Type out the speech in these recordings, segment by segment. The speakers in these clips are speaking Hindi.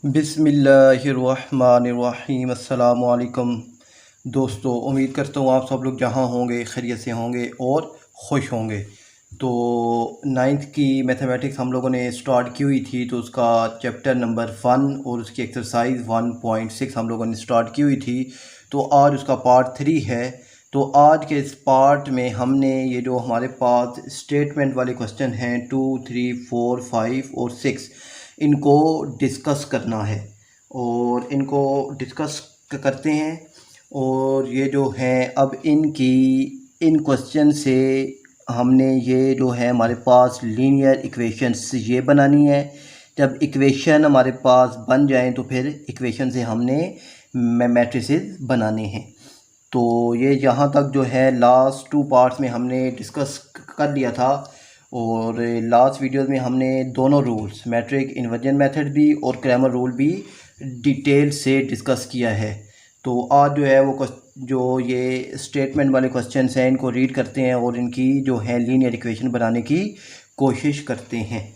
बिस्मिल्लाहिर्रहमानिर्रहीम। अस्सलामु अलैकुम दोस्तों, उम्मीद करता हूँ आप सब लोग जहाँ होंगे खैरियत से होंगे और खुश होंगे। तो नाइन्थ की मैथमेटिक्स हम लोगों ने स्टार्ट की हुई थी, तो उसका चैप्टर नंबर 1 और उसकी एक्सरसाइज 1.6 हम लोगों ने स्टार्ट की हुई थी। तो आज उसका पार्ट 3 है। तो आज के इस पार्ट में हमने ये जो हमारे पास स्टेटमेंट वाले क्वेश्चन हैं 2, 3, 4, 5 और 6, इनको डिस्कस करना है और इनको डिस्कस करते हैं। और ये जो है अब इन क्वेश्चन से हमने ये जो है हमारे पास लीनियर इक्वेशंस ये बनानी है। जब इक्वेशन हमारे पास बन जाएं तो फिर इक्वेशन से हमने मैट्रिसेस बनाने हैं। तो ये यहाँ तक जो है लास्ट 2 पार्ट्स में हमने डिस्कस कर लिया था। और लास्ट वीडियोस में हमने दोनों रूल्स, मैट्रिक इन्वर्जन मेथड भी और क्रैमर रूल भी डिटेल से डिस्कस किया है। तो आज जो है वो जो ये स्टेटमेंट वाले क्वेश्चंस हैं इनको रीड करते हैं और इनकी जो है लीनियर इक्वेशन बनाने की कोशिश करते हैं।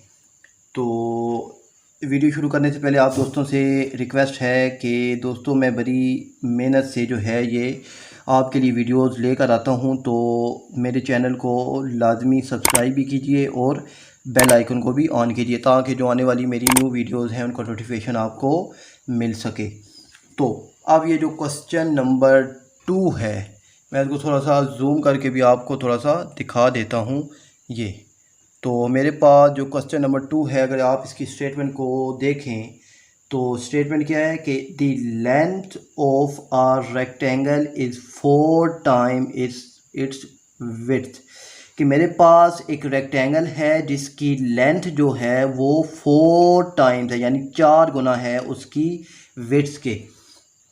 तो वीडियो शुरू करने से पहले आप दोस्तों से रिक्वेस्ट है कि दोस्तों मैं बड़ी मेहनत से जो है ये आपके लिए वीडियोस लेकर आता हूं, तो मेरे चैनल को लाजमी सब्सक्राइब भी कीजिए और बेल आइकन को भी ऑन कीजिए ताकि जो आने वाली मेरी न्यू वीडियोस हैं उनका नोटिफिकेशन आपको मिल सके। तो अब ये जो क्वेश्चन नंबर 2 है, मैं इसको थोड़ा सा जूम करके भी आपको थोड़ा सा दिखा देता हूँ। ये तो मेरे पास जो क्वेश्चन नंबर 2 है, अगर आप इसकी स्टेटमेंट को देखें तो स्टेटमेंट क्या है कि the length of a rectangle is 4 time it's width. कि मेरे पास एक रेक्टेंगल है जिसकी लेंथ जो है वो 4 टाइम्स है, यानी 4 गुना है उसकी विड्थ के।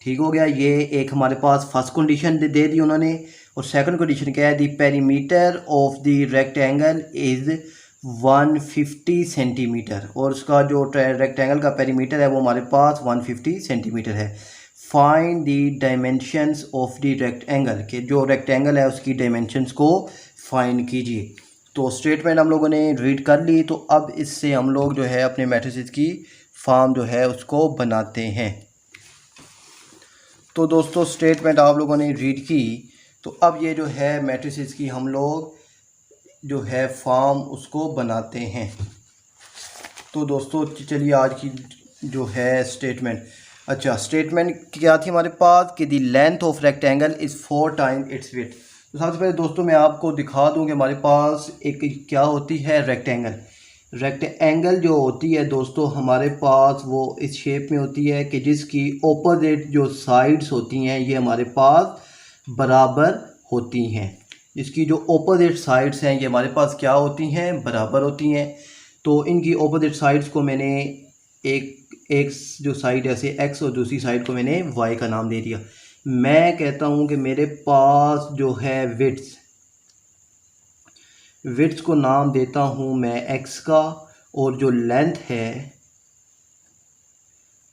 ठीक हो गया। ये एक हमारे पास फर्स्ट कंडीशन दे दी उन्होंने। और सेकंड कंडीशन क्या है, the perimeter of the rectangle is 150 centimetre. और उसका जो रेक्टेंगल का पेरीमीटर है वो हमारे पास 150 सेंटीमीटर है। Find the dimensions of the rectangle, के जो रेक्टेंगल है उसकी डायमेंशंस को फाइंड कीजिए। तो स्टेटमेंट हम लोगों ने रीड कर ली। तो अब इससे हम लोग जो है अपने मैट्रिसेस की फॉर्म जो है उसको बनाते हैं। तो दोस्तों स्टेटमेंट आप लोगों ने रीड की, तो अब ये जो है मैट्रिसेस की हम लोग जो है फॉर्म उसको बनाते हैं। तो दोस्तों चलिए आज की जो है स्टेटमेंट, अच्छा स्टेटमेंट क्या थी हमारे पास कि the length of rectangle is 4 time it's width. तो सबसे पहले दोस्तों मैं आपको दिखा दूं कि हमारे पास एक क्या होती है रेक्टेंगल। रेक्टेंगल जो होती है दोस्तों हमारे पास वो इस शेप में होती है कि जिसकी ऑपोजिट जो साइड्स होती हैं ये हमारे पास बराबर होती हैं। इसकी जो ऑपोजिट साइड्स हैं ये हमारे पास क्या होती हैं, बराबर होती हैं। तो इनकी ऑपोजिट साइड्स को मैंने एक एक जो साइड ऐसे एक्स और दूसरी साइड को मैंने वाई का नाम दे दिया। मैं कहता हूँ कि मेरे पास जो है विड्थ को नाम देता हूँ मैं एक्स का, और जो लेंथ है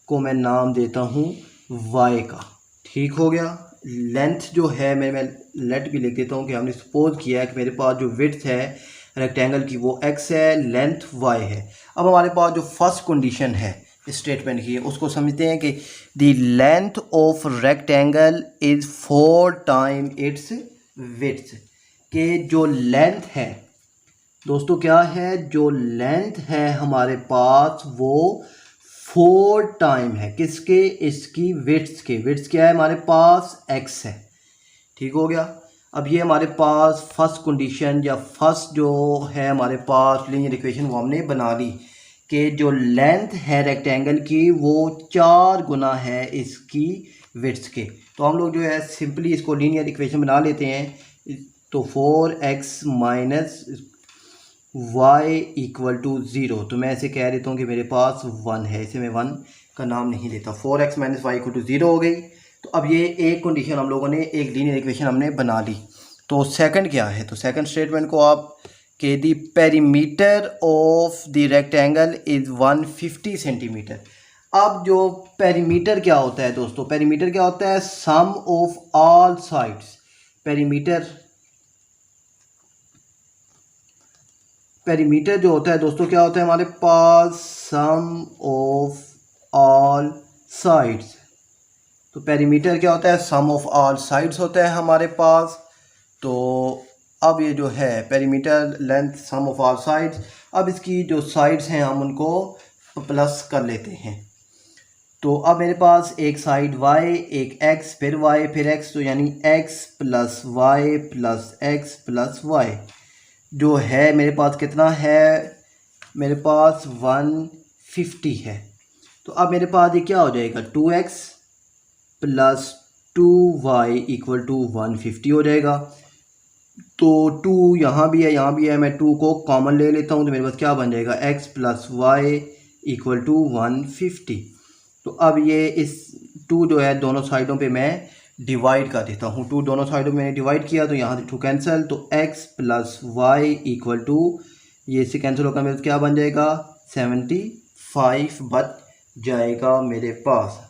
को मैं नाम देता हूँ वाई का। ठीक हो गया। लेंथ जो है मैं लेट भी लिख देता हूँ कि हमने सपोज किया है कि मेरे पास जो विड्थ है रेक्टेंगल की वो x है, लेंथ y है। अब हमारे पास जो फर्स्ट कंडीशन है स्टेटमेंट की उसको समझते हैं कि the length of rectangle is 4 time it's width. के जो लेंथ है दोस्तों क्या है, जो लेंथ है हमारे पास वो 4 टाइम है किसके, इसकी विड्थ के। विड्थ क्या है हमारे पास, x है। ठीक हो गया। अब ये हमारे पास फर्स्ट कंडीशन या फर्स्ट जो है हमारे पास लीनियर इक्वेशन वो हमने बना ली कि जो लेंथ है रेक्टेंगल की वो 4 गुना है इसकी विड्थ के। तो हम लोग जो है सिंपली इसको लीनियर इक्वेशन बना लेते हैं। तो 4x minus y equal to 0। तो मैं ऐसे कह देता हूँ कि मेरे पास 1 है, इसे मैं 1 का नाम नहीं लेता। 4x minus y equal to 0 हो गई। तो अब ये एक कंडीशन हम लोगों ने, एक लीनियर इक्वेशन हमने बना ली। तो सेकंड क्या है, तो सेकंड स्टेटमेंट को आप के the perimeter of the rectangle is 150 centimetre. अब जो पेरीमीटर क्या होता है दोस्तों, पेरीमीटर क्या होता है, सम ऑफ ऑल साइड्स। पेरीमीटर जो होता है दोस्तों क्या होता है हमारे पास, सम ऑफ ऑल ऑल साइड्स। तो पेरीमीटर क्या होता है, सम ऑफ ऑल साइड्स होता है हमारे पास। तो अब ये जो है perimeter length sum of all sides, अब इसकी जो साइड्स हैं हम उनको प्लस कर लेते हैं। तो अब मेरे पास एक साइड y, एक x, फिर y, फिर x, तो यानी x plus y plus x plus y जो है मेरे पास कितना है, मेरे पास 150 है। तो अब मेरे पास ये क्या हो जाएगा, 2x plus 2y equal to 150 हो जाएगा। तो 2 यहाँ भी है, यहाँ भी है, मैं 2 को कॉमन ले लेता हूँ, तो मेरे पास क्या बन जाएगा, x plus y equal to 150। तो अब ये इस 2 जो है दोनों साइडों पे मैं डिवाइड कर देता हूँ। 2 दोनों साइडों में मैंने डिवाइड किया तो यहाँ से 2 कैंसिल, तो x plus y equal to, ये से कैंसिल होकर मेरे क्या बन जाएगा, 75 बच जाएगा मेरे पास।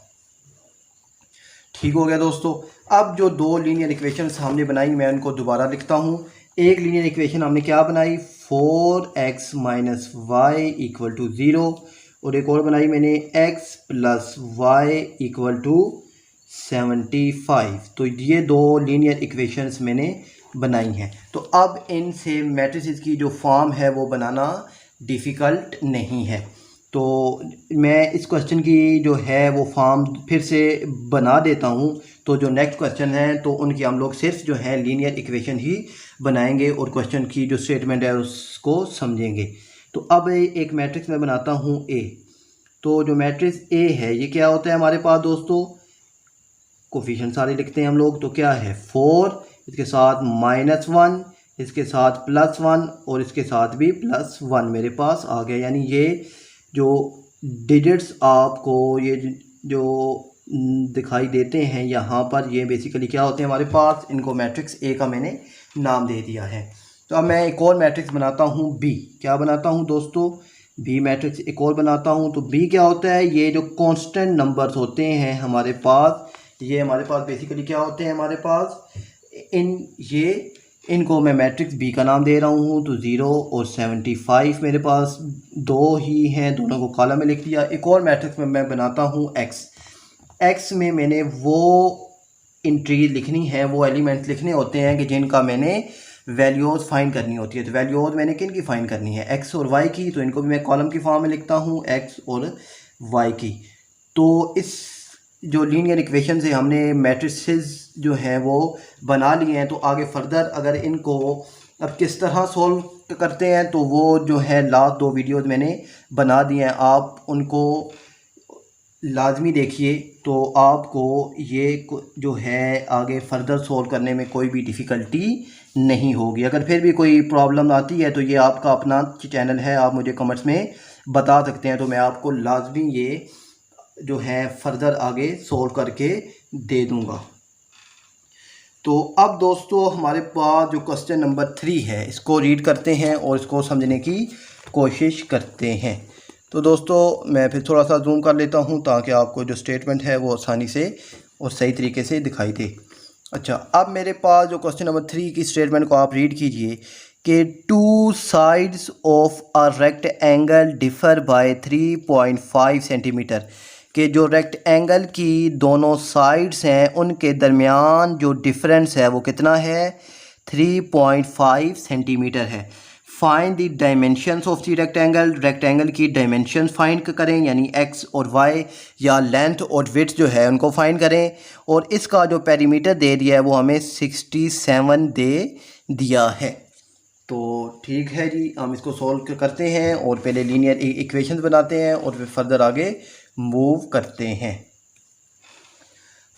ठीक हो गया दोस्तों। अब जो दो लीनियर इक्वेशंस हमने बनाई मैं उनको दोबारा लिखता हूँ। एक लीनियर इक्वेशन हमने क्या बनाई, 4x minus y equal to 0, और एक और बनाई मैंने x plus y equal to 75। तो ये दो लीनियर इक्वेशंस मैंने बनाई हैं। तो अब इनसे मैट्रिसेस की जो फॉर्म है वो बनाना डिफ़िकल्ट नहीं है। तो मैं इस क्वेश्चन की जो है वो फॉर्म फिर से बना देता हूँ। तो जो नेक्स्ट क्वेश्चन है तो उनकी हम लोग सिर्फ जो है लीनियर इक्वेशन ही बनाएंगे और क्वेश्चन की जो स्टेटमेंट है उसको समझेंगे। तो अब एक मैट्रिक्स मैं बनाता हूँ ए। तो जो मैट्रिक्स ए है ये क्या होता है हमारे पास दोस्तों, कोफिशिएंट सारे लिखते हैं हम लोग। तो क्या है, 4, इसके साथ -1, इसके साथ +1 और इसके साथ भी +1 मेरे पास आ गया। यानी ये जो डिजिट्स आपको ये जो दिखाई देते हैं यहाँ पर, ये बेसिकली क्या होते हैं हमारे पास, इनको मैट्रिक्स ए का मैंने नाम दे दिया है। तो अब मैं एक और मैट्रिक्स बनाता हूँ बी। क्या बनाता हूँ दोस्तों, बी मैट्रिक्स एक और बनाता हूँ। तो बी क्या होता है, ये जो कांस्टेंट नंबर्स होते हैं हमारे पास, ये हमारे पास बेसिकली क्या होते हैं हमारे पास, इनको मैं मैट्रिक्स बी का नाम दे रहा हूँ। तो 0 और 75 मेरे पास दो ही हैं, दोनों को कॉलम में लिख दिया। एक और मैट्रिक्स में मैं बनाता हूँ एक्स में मैंने वो एंट्रीज लिखनी है, वो एलिमेंट्स लिखने होते हैं कि जिनका मैंने वैल्यूज़ फाइंड करनी होती है। तो वैल्यूज़ मैंने किन की फाइंड करनी है, एक्स और वाई की। तो इनको भी मैं कॉलम की फॉर्म में लिखता हूँ, एक्स और वाई की। तो इस जो लीनियर इक्वेशन से हमने मैट्रिसेस जो हैं वो बना लिए हैं। तो आगे फर्दर अगर इनको अब किस तरह सॉल्व करते हैं तो वो जो है लास्ट दो वीडियोज़ मैंने बना दिए हैं, आप उनको लाजमी देखिए। तो आपको ये जो है आगे फर्दर सॉल्व करने में कोई भी डिफ़िकल्टी नहीं होगी। अगर फिर भी कोई प्रॉब्लम आती है तो ये आपका अपना चैनल है, आप मुझे कमेंट्स में बता सकते हैं, तो मैं आपको लाजमी ये जो है फर्दर आगे सॉल्व करके दे दूंगा। तो अब दोस्तों हमारे पास जो क्वेश्चन नंबर 3 है इसको रीड करते हैं और इसको समझने की कोशिश करते हैं। तो दोस्तों मैं फिर थोड़ा सा जूम कर लेता हूं ताकि आपको जो स्टेटमेंट है वो आसानी से और सही तरीके से दिखाई दे। अच्छा, अब मेरे पास जो क्वेश्चन नंबर 3 की स्टेटमेंट को आप रीड कीजिए कि 2 sides of a rectangle differ by 3.5 centimetre, कि जो रेक्टेंगल की दोनों साइड्स हैं उनके दरमियान जो डिफरेंस है वो कितना है, 3.5 सेंटीमीटर है। Find the dimensions of the rectangle, rectangle की डायमेंशंस फाइंड करें, यानी एक्स और वाई या लेंथ और विड्थ जो है उनको फाइंड करें। और इसका जो पेरीमीटर दे दिया है वो हमें 67 दे दिया है। तो ठीक है जी, हम इसको सॉल्व करते हैं और पहले लीनियर इक्वेशंस बनाते हैं और फिर फर्दर आगे मूव करते हैं।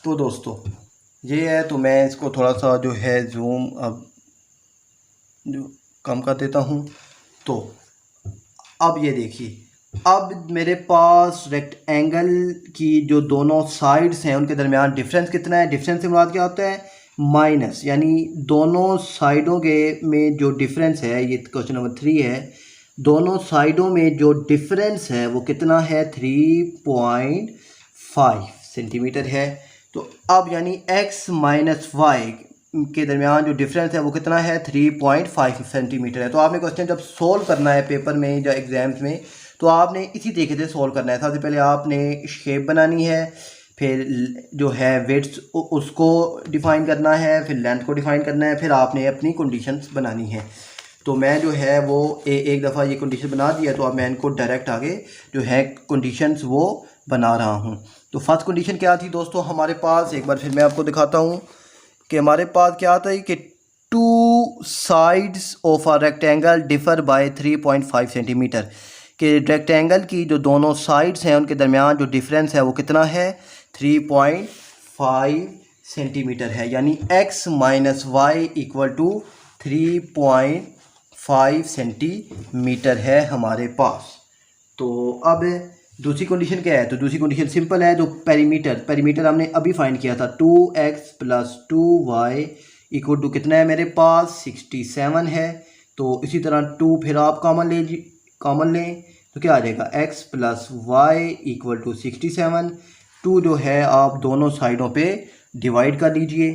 तो दोस्तों ये है, तो मैं इसको थोड़ा सा जो है जूम अब जो कम कर देता हूँ। तो अब ये देखिए, अब मेरे पास रेक्टेंगल की जो दोनों साइड्स हैं उनके दरमियान डिफरेंस कितना है। डिफरेंस से मुराद क्या होता है, माइनस, यानी दोनों साइडों के में जो डिफरेंस है, ये क्वेश्चन नंबर 3 है, दोनों साइडों में जो डिफरेंस है वो कितना है, 3.5 सेंटीमीटर है। तो अब यानी x माइनस वाई के दरमियान जो डिफरेंस है वो कितना है, 3.5 सेंटीमीटर है। तो आपने क्वेश्चन जब सोल्व करना है पेपर में या एग्ज़ाम्स में तो आपने इसी तरीके से सॉल्व करना है। सबसे पहले आपने शेप बनानी है, फिर जो है वेट्स उसको डिफ़ाइन करना है, फिर लेंथ को डिफ़ाइन करना है, फिर आपने अपनी कंडीशंस बनानी है। तो मैं जो है वो एक दफ़ा ये कंडीशन बना दिया, तो अब मैं इनको डायरेक्ट आगे जो है कंडीशंस वो बना रहा हूँ। तो फर्स्ट कंडीशन क्या थी दोस्तों हमारे पास, एक बार फिर मैं आपको दिखाता हूँ कि हमारे पास क्या आता है कि 2 sides of a rectangle differ by 3.5 centimetre, कि रेक्टेंगल की जो दोनों साइड्स हैं उनके दरमियान जो डिफरेंस है वो कितना है, 3.5 सेंटीमीटर है। यानी x minus y equal to 3.5 centimetre है हमारे पास। तो अब दूसरी कंडीशन क्या है, तो दूसरी कंडीशन सिंपल है। जो पेरीमीटर हमने अभी फाइंड किया था 2x plus 2y equal to कितना है मेरे पास 67 है। तो इसी तरह 2 फिर आप कॉमन लें तो क्या आ जाएगा x plus y equal to 67। 2 जो है आप दोनों साइडों पे डिवाइड कर लीजिए,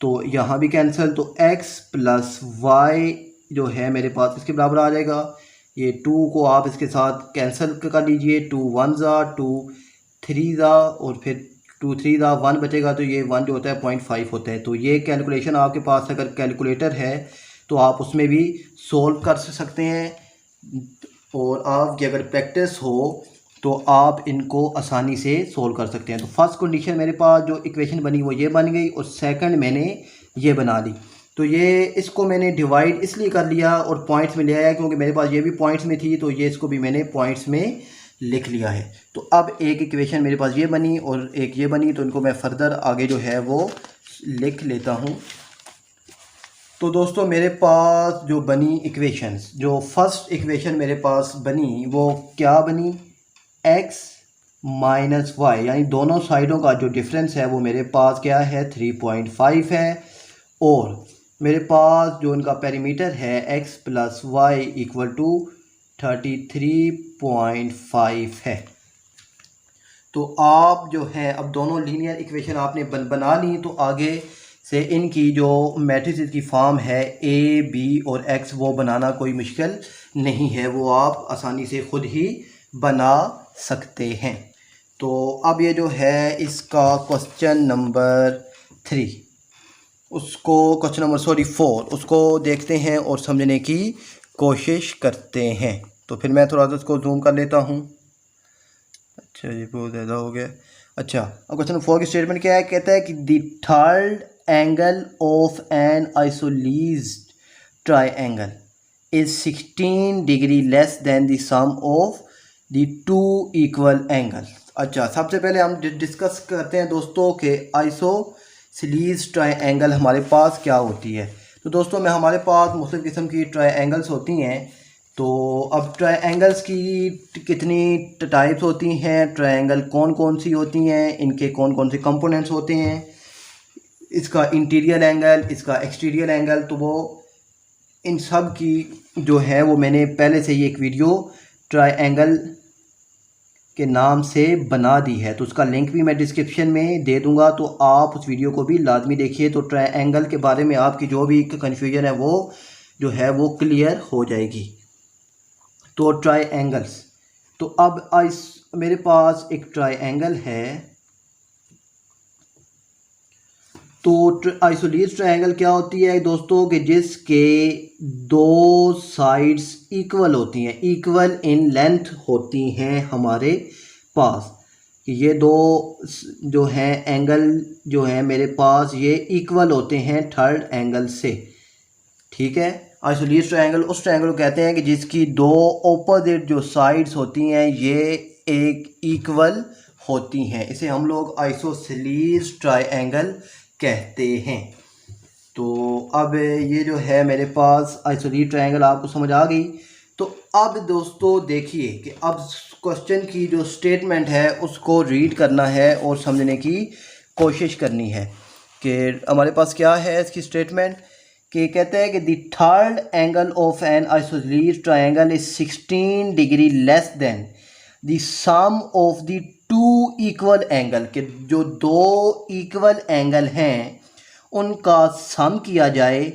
तो यहाँ भी कैंसिल, तो x प्लस वाई जो है मेरे पास इसके बराबर आ जाएगा। ये 2 को आप इसके साथ कैंसिल कर लीजिए, 2 1 ज़ा 2 3 ज़ा और फिर 2 3 ज़ा 1 बचेगा, तो ये 1 जो होता है 0.5 होता है। तो ये कैलकुलेशन आपके पास अगर कैलकुलेटर है तो आप उसमें भी सोल्व कर सकते हैं, और आपकी अगर प्रैक्टिस हो तो आप इनको आसानी से सोल्व कर सकते हैं। तो फर्स्ट कंडीशन मेरे पास जो इक्वेशन बनी वो ये बन गई, और सेकंड मैंने ये बना ली। तो ये इसको मैंने डिवाइड इसलिए कर लिया और पॉइंट्स में ले आया क्योंकि मेरे पास ये भी पॉइंट्स में थी, तो ये इसको भी मैंने पॉइंट्स में लिख लिया है। तो अब एक इक्वेशन मेरे पास ये बनी और एक ये बनी, तो इनको मैं फर्दर आगे जो है वो लिख लेता हूँ। तो दोस्तों मेरे पास जो बनी इक्वेशंस, जो फर्स्ट इक्वेशन मेरे पास बनी वो क्या बनी, x माइनस वाई, यानी दोनों साइडों का जो डिफरेंस है वो मेरे पास क्या है 3.5 है, और मेरे पास जो इनका पेरीमीटर है x plus y equal to 33.5 है। तो आप जो है अब दोनों लीनियर इक्वेशन आपने बना ली, तो आगे से इनकी जो मैट्रिसेस की फॉर्म है a, b और x वो बनाना कोई मुश्किल नहीं है, वो आप आसानी से ख़ुद ही बना सकते हैं। तो अब ये जो है इसका क्वेश्चन नंबर 4 उसको देखते हैं और समझने की कोशिश करते हैं। तो फिर मैं थोड़ा सा इसको जूम कर लेता हूँ। अच्छा ये बहुत ज़्यादा हो गया। अच्छा अब क्वेश्चन 4 की स्टेटमेंट क्या है, कहता है कि the third angle of an isosceles triangle is 16 degree less than the sum of the 2 equal angles. अच्छा सबसे पहले हम डिस्कस करते हैं दोस्तों कि आइसोसेलेस्ड ट्रायंगल हमारे पास क्या होती है। तो दोस्तों में हमारे पास मुख्तलिफ़ किस्म की ट्रायंगल्स होती हैं। तो अब ट्रायंगल्स की कितनी टाइप्स होती हैं, ट्रायंगल कौन कौन सी होती हैं, इनके कौन कौन से कंपोनेंट्स होते हैं, इसका इंटीरियर एंगल, इसका एक्सटीरियर एंगल, तो वो इन सब की जो है वो मैंने पहले से ही एक वीडियो ट्रायंगल के नाम से बना दी है, तो उसका लिंक भी मैं डिस्क्रिप्शन में दे दूंगा, तो आप उस वीडियो को भी लाजमी देखिए। तो ट्रायंगल के बारे में आपकी जो भी कन्फ्यूजन है वो जो है वो क्लियर हो जाएगी। तो ट्रायंगल्स, तो अब मेरे पास एक ट्रायंगल है, तो आइसोसेलेस्ड ट्रायंगल क्या होती है दोस्तों कि जिसके दो साइड्स इक्वल होती हैं, इक्वल इन लेंथ होती हैं हमारे पास। ये दो जो हैं एंगल जो है मेरे पास ये इक्वल होते हैं थर्ड एंगल से, ठीक है। आइसोसेलेस्ड ट्रायंगल उस ट्रायंगल को कहते हैं कि जिसकी दो ऑपोजिट जो साइड्स होती हैं ये एक इक्वल होती हैं, इसे हम लोग आइसोसेलेस्ड ट्रायंगल कहते हैं। तो अब ये जो है मेरे पास आइसोसेलेस्ड ट्रायंगल आपको समझ आ गई। तो अब दोस्तों देखिए कि अब क्वेश्चन की जो स्टेटमेंट है उसको रीड करना है और समझने की कोशिश करनी है कि हमारे पास क्या है इसकी स्टेटमेंट, कि कहते हैं कि the third angle of an isosceles triangle is 16 degree less than the sum of the two equal angle, के जो दो इक्वल एंगल हैं उनका सम किया जाए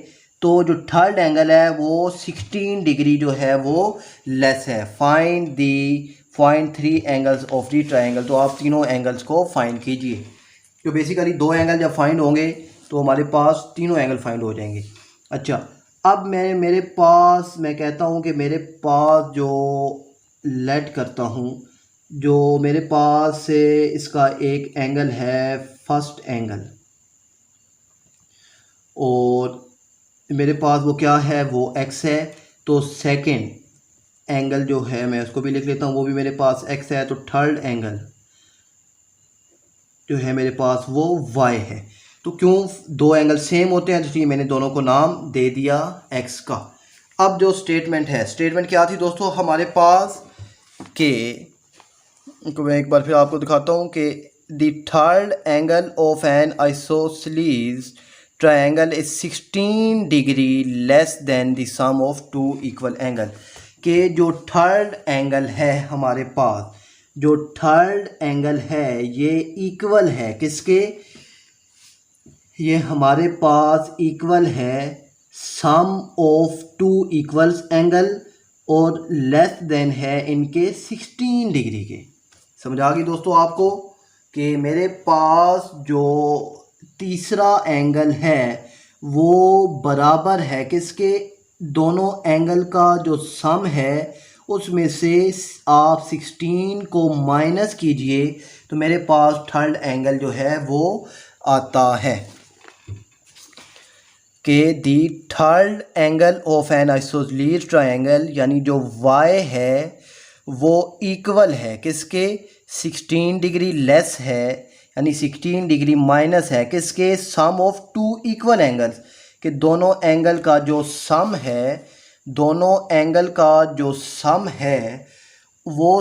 तो जो थर्ड एंगल है वो 16 डिग्री जो है वो लेस है। Find the 3 angles of the triangle. तो आप तीनों एंगल्स को फाइंड कीजिए। तो बेसिकली दो एंगल जब फाइंड होंगे तो हमारे पास तीनों एंगल फाइंड हो जाएंगे। अच्छा, अब मेरे पास मैं कहता हूँ कि मेरे पास जो लेट करता हूँ, जो मेरे पास से इसका एक एंगल है फर्स्ट एंगल, और मेरे पास वो क्या है, वो एक्स है। तो सेकंड एंगल जो है मैं उसको भी लिख लेता हूँ, वो भी मेरे पास एक्स है। तो थर्ड एंगल जो है मेरे पास वो वाई है। तो क्यों दो एंगल सेम होते हैं, इसलिए मैंने दोनों को नाम दे दिया एक्स का। अब जो स्टेटमेंट है, स्टेटमेंट क्या थी दोस्तों हमारे पास के, मैं एक बार फिर आपको दिखाता हूँ कि the third angle of an isosceles triangle is 16 degree less than the sum of two equal angle. के जो थर्ड एंगल है हमारे पास, जो थर्ड एंगल है ये इक्वल है किसके, ये हमारे पास इक्वल है सम ऑफ टू इक्वल्स एंगल, और लेस देन है इनके 16 डिग्री के। समझ आ गई दोस्तों आपको कि मेरे पास जो तीसरा एंगल है वो बराबर है किसके, दोनों एंगल का जो सम है उसमें से आप 16 को माइनस कीजिए तो मेरे पास थर्ड एंगल जो है वो आता है कि दी third angle of an isosceles triangle, यानी जो y है वो इक्वल है किसके, 16 डिग्री लेस है, यानी 16 डिग्री माइनस है किसके, सम ऑफ टू इक्वल एंगल्स, कि दोनों एंगल का जो सम है, दोनों एंगल का जो सम है वो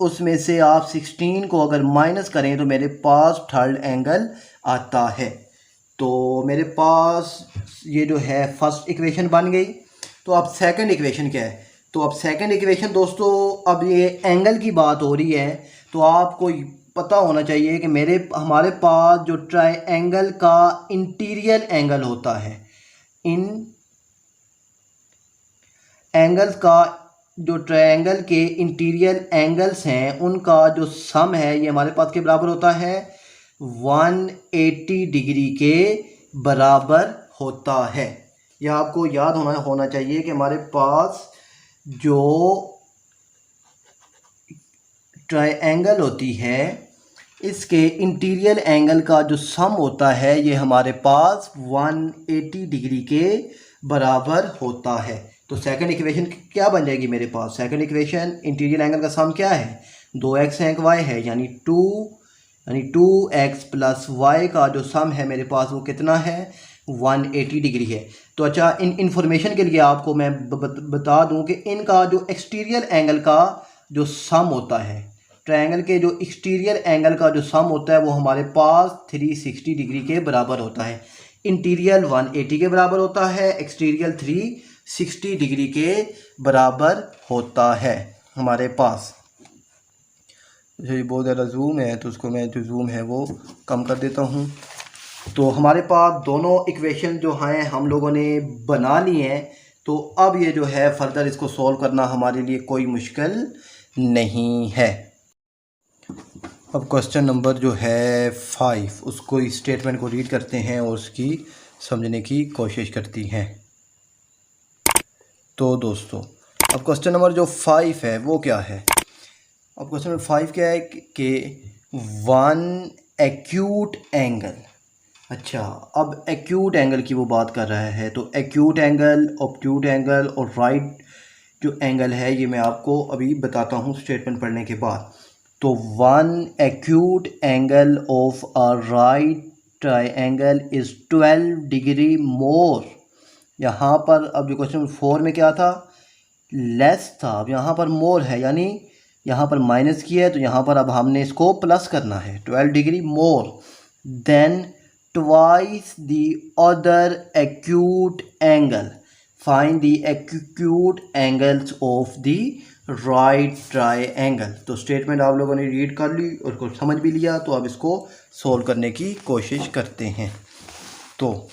उसमें से आप 16 को अगर माइनस करें तो मेरे पास थर्ड एंगल आता है। तो मेरे पास ये जो है फर्स्ट इक्वेशन बन गई। तो अब सेकंड इक्वेशन क्या है, तो अब सेकंड इक्वेशन दोस्तों, अब ये एंगल की बात हो रही है तो आपको पता होना चाहिए कि हमारे पास जो ट्रायंगल का इंटीरियर एंगल होता है, इन एंगल्स का जो ट्रायंगल के इंटीरियर एंगल्स हैं उनका जो सम है ये हमारे पास के बराबर होता है 180 डिग्री के बराबर होता है। यह आपको याद होना चाहिए कि हमारे पास जो ट्रायंगल होती है इसके इंटीरियर एंगल का जो सम होता है ये हमारे पास 180 डिग्री के बराबर होता है। तो सेकंड इक्वेशन क्या बन जाएगी मेरे पास, सेकंड इक्वेशन इंटीरियर एंगल का सम क्या है, 2x है, एक y है, यानी 2x प्लस y का जो सम है मेरे पास वो कितना है, 180 डिग्री है। तो अच्छा, इन्फॉर्मेशन के लिए आपको मैं बता दूं कि इनका जो एक्सटीरियर एंगल का जो सम होता है, ट्रायंगल के जो एक्सटीरियर एंगल का जो सम होता है वो हमारे पास 360 डिग्री के बराबर होता है। इंटीरियर 180 के बराबर होता है, एक्सटीरियर 360 डिग्री के बराबर होता है हमारे पास। ये बहुत ज़्यादा जूम है तो उसको मैं जो जूम है वो कम कर देता हूँ। तो हमारे पास दोनों इक्वेशन जो हैं हम लोगों ने बना ली हैं। तो अब ये जो है फर्दर इसको सॉल्व करना हमारे लिए कोई मुश्किल नहीं है। अब क्वेश्चन नंबर जो है 5, उसको इस स्टेटमेंट को रीड करते हैं और उसकी समझने की कोशिश करती हैं। तो दोस्तों अब क्वेश्चन नंबर जो 5 है वो क्या है, अब क्वेश्चन नंबर 5 क्या है कि वन एक्यूट एंगल। अच्छा, अब एक्यूट एंगल की वो बात कर रहा है। तो एक्यूट एंगल, ऑब्ट्यूट एंगल और राइट जो एंगल है ये मैं आपको अभी बताता हूँ स्टेटमेंट पढ़ने के बाद। तो one acute angle of a right triangle is 12 degree more. यहाँ पर अब जो क्वेश्चन 4 में क्या था, लेस था, अब यहाँ पर मोर है, यानी यहाँ पर माइनस किया है तो यहाँ पर अब हमने इसको प्लस करना है, 12 degree more than twice the other acute angle, find the acute angles of the right triangle. तो स्टेटमेंट आप लोगों ने रीड कर ली और उसको समझ भी लिया, तो अब इसको सोल्व करने की कोशिश करते हैं। तो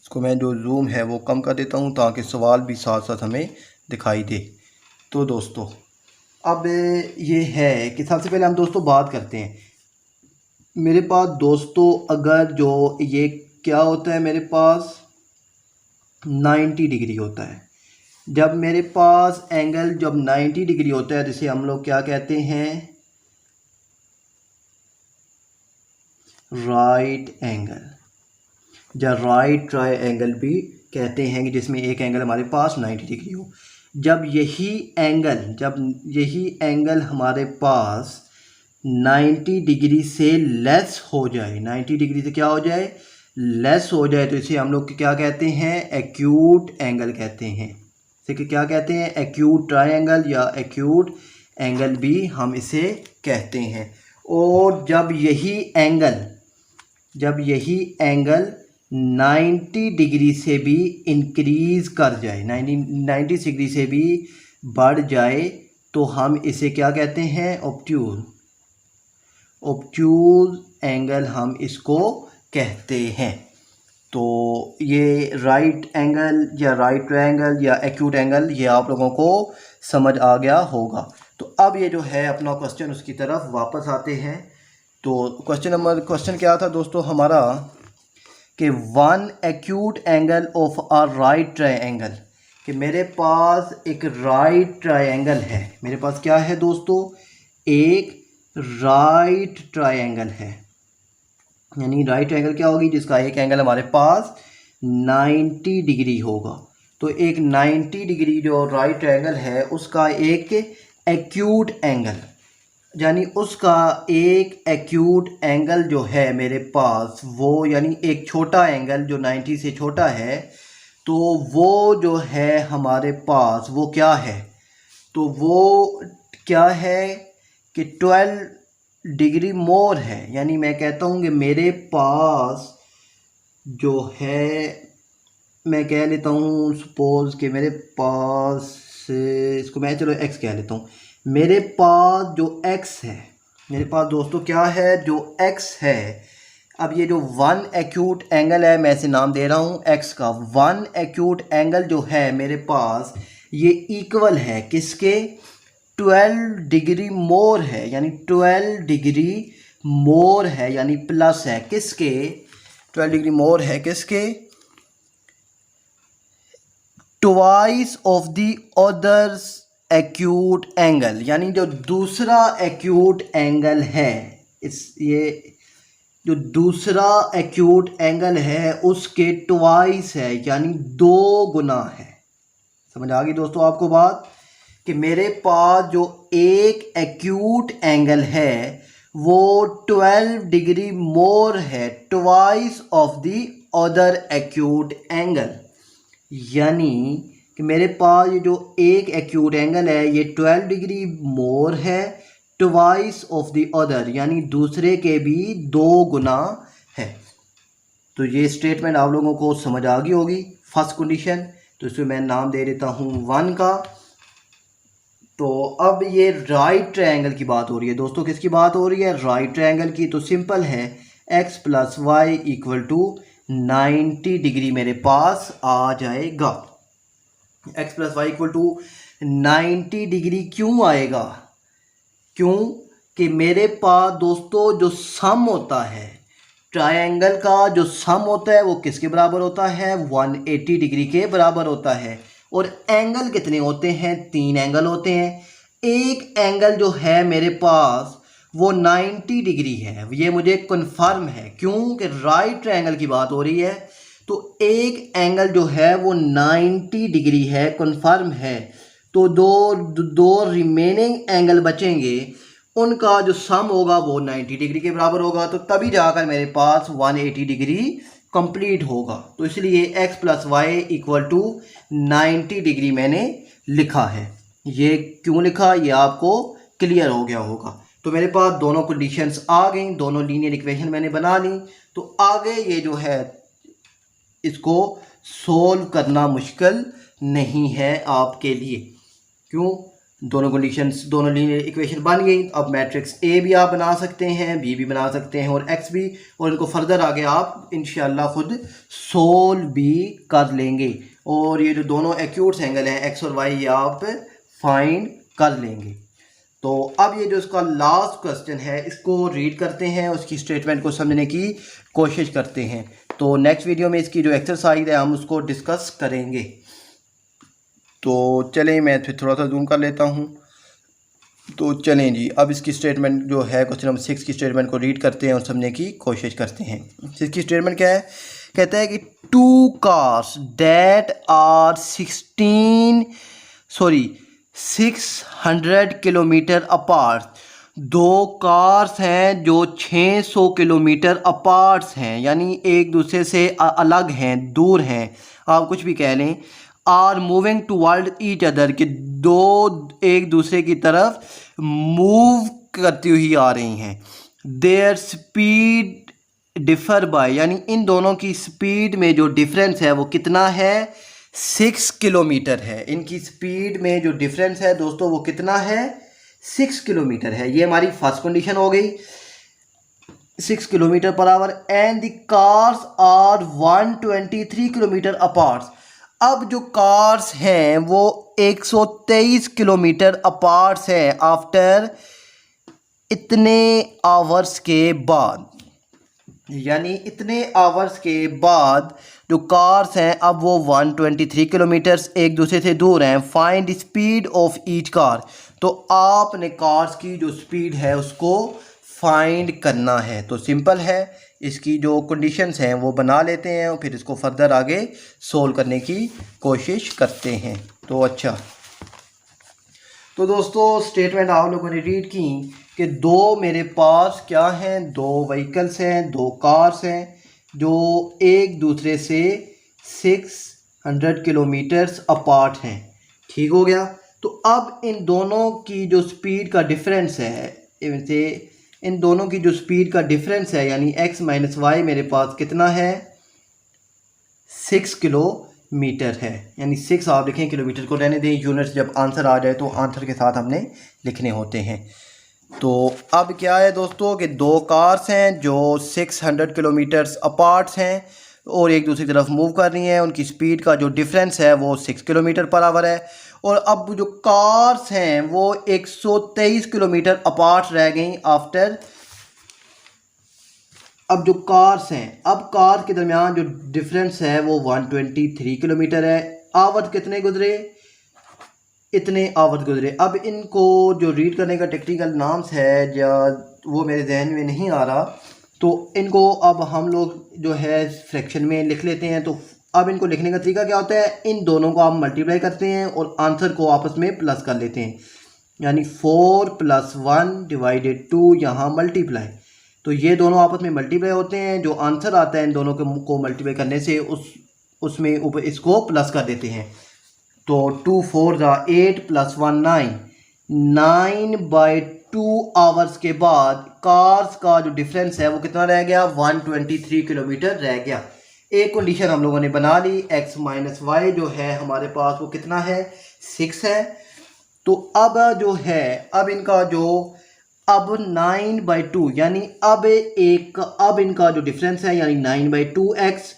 इसको मैं जो जूम है वो कम कर देता हूँ ताकि सवाल भी साथ साथ हमें दिखाई दे। तो दोस्तों अब ये है कि सबसे पहले हम दोस्तों बात करते हैं। मेरे पास दोस्तों अगर जो ये क्या होता है, मेरे पास 90 डिग्री होता है। जब मेरे पास एंगल जब 90 डिग्री होता है जिसे हम लोग क्या कहते हैं, राइट एंगल या राइट ट्रायंगल भी कहते हैं, कि जिसमें एक एंगल हमारे पास 90 डिग्री हो। जब यही एंगल हमारे पास 90 डिग्री से लेस हो जाए, 90 डिग्री से क्या हो जाए, लेस हो जाए, तो इसे हम लोग क्या कहते हैं, एक्यूट एंगल कहते हैं। इसे क्या कहते हैं, एक्यूट ट्रायंगल या एक्यूट एंगल भी हम इसे कहते हैं। और जब यही एंगल 90 डिग्री से भी इंक्रीज़ कर जाए, 90 डिग्री से भी बढ़ जाए, तो हम इसे क्या कहते हैं, ऑब्ट्यूज एंगल हम इसको कहते हैं। तो ये राइट एंगल या राइट ट्रायंगल या एक्यूट एंगल ये आप लोगों को समझ आ गया होगा। तो अब ये जो है अपना क्वेश्चन उसकी तरफ वापस आते हैं। तो क्वेश्चन क्या था दोस्तों हमारा, कि one acute angle of a right triangle, कि मेरे पास एक राइट ट्रायंगल है। मेरे पास क्या है दोस्तों, एक राइट ट्रायंगल है। यानी राइट ट्रायंगल क्या होगी, जिसका एक एंगल हमारे पास 90 डिग्री होगा। तो एक 90 डिग्री जो राइट ट्रायंगल है उसका एक एक्यूट एंगल, यानी उसका एक एक्यूट एंगल जो है मेरे पास वो, यानी एक छोटा एंगल जो 90 से छोटा है, तो वो जो है हमारे पास वो क्या है, तो वो क्या है कि 12 डिग्री मोर है। यानी मैं कहता हूँ कि मेरे पास जो है, मैं कह लेता हूँ सपोज़ कि मेरे पास, इसको मैं चलो एक्स कह लेता हूँ। मेरे पास जो x है, मेरे पास दोस्तों क्या है, जो x है। अब ये जो वन एक्यूट एंगल है, मैं इसे नाम दे रहा हूँ x का। वन एक्यूट एंगल जो है मेरे पास ये इक्वल है किसके, 12 डिग्री मोर है, यानी 12 डिग्री मोर है, यानी प्लस है किसके, 12 डिग्री मोर है किसके, twice of the others acute angle, यानी जो दूसरा एक्यूट एंगल है, ये जो दूसरा एक्यूट एंगल है उसके ट्वाइस है, यानी 2 गुना है। समझ आ गई दोस्तों आपको बात, कि मेरे पास जो एक एक्यूट एंगल है वो 12 डिग्री मोर है, twice of the other acute angle. यानी कि मेरे पास ये जो एक एक्यूट एंगल है ये 12 डिग्री मोर है, ट्वाइस ऑफ द अदर, यानी दूसरे के भी 2 गुना है। तो ये स्टेटमेंट आप लोगों को समझ आ गई होगी, फर्स्ट कंडीशन। तो इसमें मैं नाम दे देता हूँ 1 का। तो अब ये राइट ट्रायंगल की बात हो रही है दोस्तों, किसकी बात हो रही है, राइट ट्रायंगल की। तो सिंपल है, x plus y equal to 90 degree मेरे पास आ जाएगा। x plus y equal to 90 degree क्यों आएगा, क्यों कि मेरे पास दोस्तों जो सम होता है ट्रायंगल का, जो सम होता है वो किसके बराबर होता है, 180 डिग्री के बराबर होता है। और एंगल कितने होते हैं, 3 एंगल होते हैं। एक एंगल जो है मेरे पास वो 90 डिग्री है, ये मुझे कन्फर्म है, क्यों कि राइट ट्रायंगल की बात हो रही है। तो एक एंगल जो है वो 90 डिग्री है, कन्फर्म है। तो दो रिमेनिंग एंगल बचेंगे, उनका जो सम होगा वो 90 डिग्री के बराबर होगा। तो तभी जाकर मेरे पास 180 डिग्री कंप्लीट होगा। तो इसलिए x plus y equal to 90 degree मैंने लिखा है। ये क्यों लिखा, ये आपको क्लियर हो गया होगा। तो मेरे पास दोनों कंडीशंस आ गई, दोनों लीनियर इक्वेशन मैंने बना ली। तो आगे ये जो है इसको सोल्व करना मुश्किल नहीं है आपके लिए। क्यों दोनों कंडीशंस, दोनों लीनियर इक्वेशन बन गई। अब मैट्रिक्स ए भी आप बना सकते हैं, बी भी बना सकते हैं और एक्स भी, और इनको फर्दर आगे आप इंशाल्लाह खुद सोल्व भी कर लेंगे। और ये जो दोनों एक्यूट्स एंगल हैं एक्स और वाई, ये आप फाइंड कर लेंगे। तो अब ये जो इसका लास्ट क्वेश्चन है इसको रीड करते हैं, उसकी स्टेटमेंट को समझने की कोशिश करते हैं। तो नेक्स्ट वीडियो में इसकी जो एक्सरसाइज है हम उसको डिस्कस करेंगे। तो चलें, मैं फिर थोड़ा सा जूम कर लेता हूँ। तो चलें जी, अब इसकी स्टेटमेंट जो है क्वेश्चन नंबर 6 की स्टेटमेंट को रीड करते हैं और समझने की कोशिश करते हैं। इसकी स्टेटमेंट क्या है? कहता है कि 2 cars that are 600 kilometre apart, 2 cars हैं जो 600 किलोमीटर अपार्ट हैं, यानी एक दूसरे से अलग हैं, दूर हैं, आप कुछ भी कह लें। Are moving toward each other, कि दो एक दूसरे की तरफ मूव करती हुई आ रही हैं। देयर स्पीड डिफर बाय, यानी इन दोनों की स्पीड में जो डिफरेंस है वो कितना है? 6 किलोमीटर है। इनकी स्पीड में जो डिफरेंस है दोस्तों वो कितना है? 6 किलोमीटर है। ये हमारी फर्स्ट कंडीशन हो गई, 6 kilometre per hour. And the cars are 123 kilometre apart. अब जो कार्स हैं वो 123 किलोमीटर अपार्ट हैं आफ्टर इतने आवर्स के बाद, यानी इतने आवर्स के बाद जो कार्स हैं अब वो 123 किलोमीटर्स एक दूसरे से दूर हैं। Find speed of each car, तो आपने कार्स की जो स्पीड है उसको फाइंड करना है। तो सिंपल है, इसकी जो कंडीशंस हैं वो बना लेते हैं और फिर इसको फर्दर आगे सोल्व करने की कोशिश करते हैं। तो अच्छा, तो दोस्तों स्टेटमेंट आप लोगों ने रीड की कि दो मेरे पास क्या हैं? 2 व्हीकल्स हैं, 2 कार्स हैं जो एक दूसरे से 600 किलोमीटर्स अपार्ट हैं। ठीक हो गया। तो अब इन दोनों की जो स्पीड का डिफरेंस है, इन दोनों की जो स्पीड का डिफरेंस है यानी x माइनस वाई मेरे पास कितना है? 6 किलोमीटर है। यानी 6 आप लिखें, किलोमीटर को रहने दें, यूनिट्स जब आंसर आ जाए तो आंसर के साथ हमने लिखने होते हैं। तो अब क्या है दोस्तों कि 2 कार्स हैं जो 600 किलोमीटर्स अपार्ट हैं और एक दूसरी तरफ मूव कर रही हैं। उनकी स्पीड का जो डिफरेंस है वो 6 किलोमीटर पर आवर है। और अब जो कार्स हैं वो 123 किलोमीटर अपार्ट रह गई आफ्टर। अब जो कार्स हैं, अब कार के दरमियान जो डिफरेंस है वो 123 किलोमीटर है। आवर कितने गुजरे? इतने आवर गुजरे। अब इनको जो रीड करने का टेक्निकल नाम्स है या वो मेरे जहन में नहीं आ रहा, तो इनको अब हम लोग जो है फ्रैक्शन में लिख लेते हैं। तो अब इनको लिखने का तरीका क्या होता है? इन दोनों को आप मल्टीप्लाई करते हैं और आंसर को आपस में प्लस कर लेते हैं, यानी 4 + 1 / 2 यहाँ मल्टीप्लाई। तो ये दोनों आपस में मल्टीप्लाई होते हैं, जो आंसर आता है इन दोनों को मल्टीप्लाई करने से उसमें ऊपर इसको प्लस कर देते हैं। तो 2 4 8 + 1 9, 9/2 आवर्स के बाद कार्स का जो डिफरेंस है वो कितना रह गया? 123 किलोमीटर रह गया। एक कंडीशन हम लोगों ने बना ली, x माइनस वाई जो है हमारे पास वो कितना है? 6 है। तो अब जो है, अब इनका जो अब 9/2 यानी अब इनका जो डिफरेंस है यानी 9/2x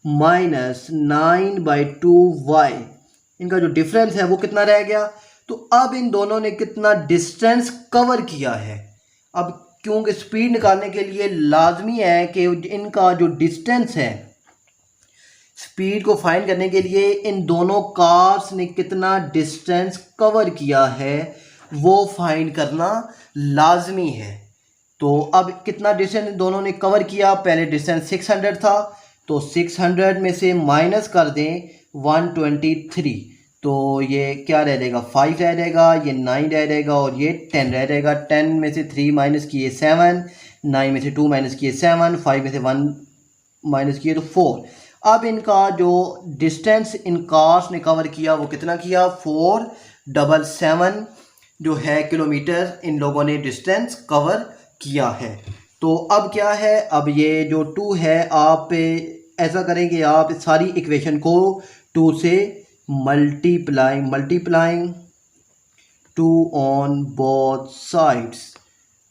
माइनस 9/2y, इनका जो डिफरेंस है वो कितना रह गया? तो अब इन दोनों ने कितना डिस्टेंस कवर किया है। अब क्योंकि स्पीड निकालने के लिए लाजमी है कि इनका जो डिस्टेंस है, स्पीड को फाइंड करने के लिए इन दोनों कार्स ने कितना डिस्टेंस कवर किया है वो फाइंड करना लाजमी है। तो अब कितना डिस्टेंस दोनों ने कवर किया? पहले डिस्टेंस 600 था, तो 600 में से माइनस कर दें 123, तो ये क्या रह जाएगा? 5 रह जाएगा, ये 9 रह जाएगा और ये 10 रह जाएगा। 10 में से 3 माइनस किए 7, 9 में से 2 माइनस किए 7, 5 में से 1 माइनस किए तो 4। अब इनका जो डिस्टेंस इन कार्स ने कवर किया वो कितना किया? 477 जो है किलोमीटर इन लोगों ने डिस्टेंस कवर किया है। तो अब क्या है, अब ये जो 2 है, आप ऐसा करें कि आप सारी इक्वेशन को 2 से मल्टीप्लाइंग 2 ऑन बोथ साइड्स।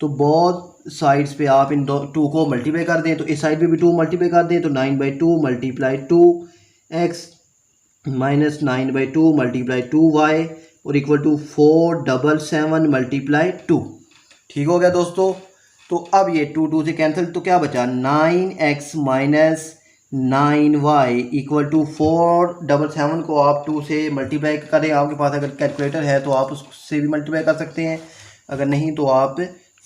तो बोथ साइड्स पे आप इन 2 को मल्टीप्लाई कर दें, तो इस साइड पे भी 2 मल्टीप्लाई कर दें, तो 9/2 multiply 2x minus 9/2 multiply 2y और इक्वल टू 477 मल्टीप्लाई 2। ठीक हो गया दोस्तों। तो अब ये 2 से कैंसिल, तो क्या बचा 9x minus 9y equal to 477 को आप 2 से मल्टीप्लाई करें। आपके पास अगर कैलकुलेटर है तो आप उससे भी मल्टीप्लाई कर सकते हैं, अगर नहीं तो आप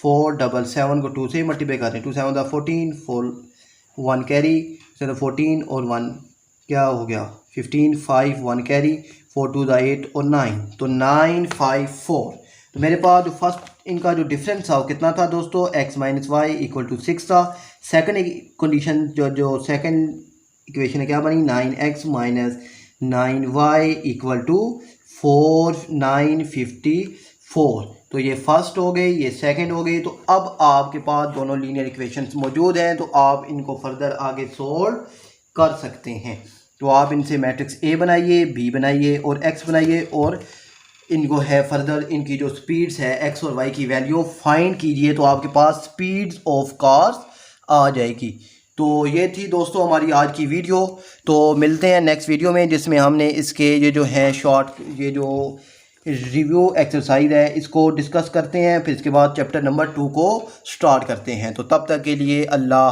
477 को 2 से मल्टीप्लाई करें। 2 7 14, 4 1 कैरी 14 और 1 क्या हो गया 15, 5 1 कैरी 4 2 8 और 9, तो 954। तो मेरे पास जो फर्स्ट इनका जो डिफरेंस था वो कितना था दोस्तों, x minus y equal to 6 था। सेकंड कंडीशन जो सेकंड इक्वेशन है क्या बनी, 9x minus 9y equal to 4954। तो ये फर्स्ट हो गई, ये सेकंड हो गई। तो अब आपके पास दोनों लीनियर इक्वेशंस मौजूद हैं, तो आप इनको फर्दर आगे सोल्व कर सकते हैं। तो आप इनसे मैट्रिक्स ए बनाइए, बी बनाइए और एक्स बनाइए और इनको है फर्दर इनकी जो स्पीड्स है एक्स और वाई की वैल्यू फाइंड कीजिए, तो आपके पास स्पीड्स ऑफ कार्स आ जाएगी। तो ये थी दोस्तों हमारी आज की वीडियो। तो मिलते हैं नेक्स्ट वीडियो में, जिसमें हमने इसके ये जो है शॉर्ट ये जो रिव्यू एक्सरसाइज है इसको डिस्कस करते हैं, फिर इसके बाद चैप्टर नंबर 2 को स्टार्ट करते हैं। तो तब तक के लिए अल्लाह।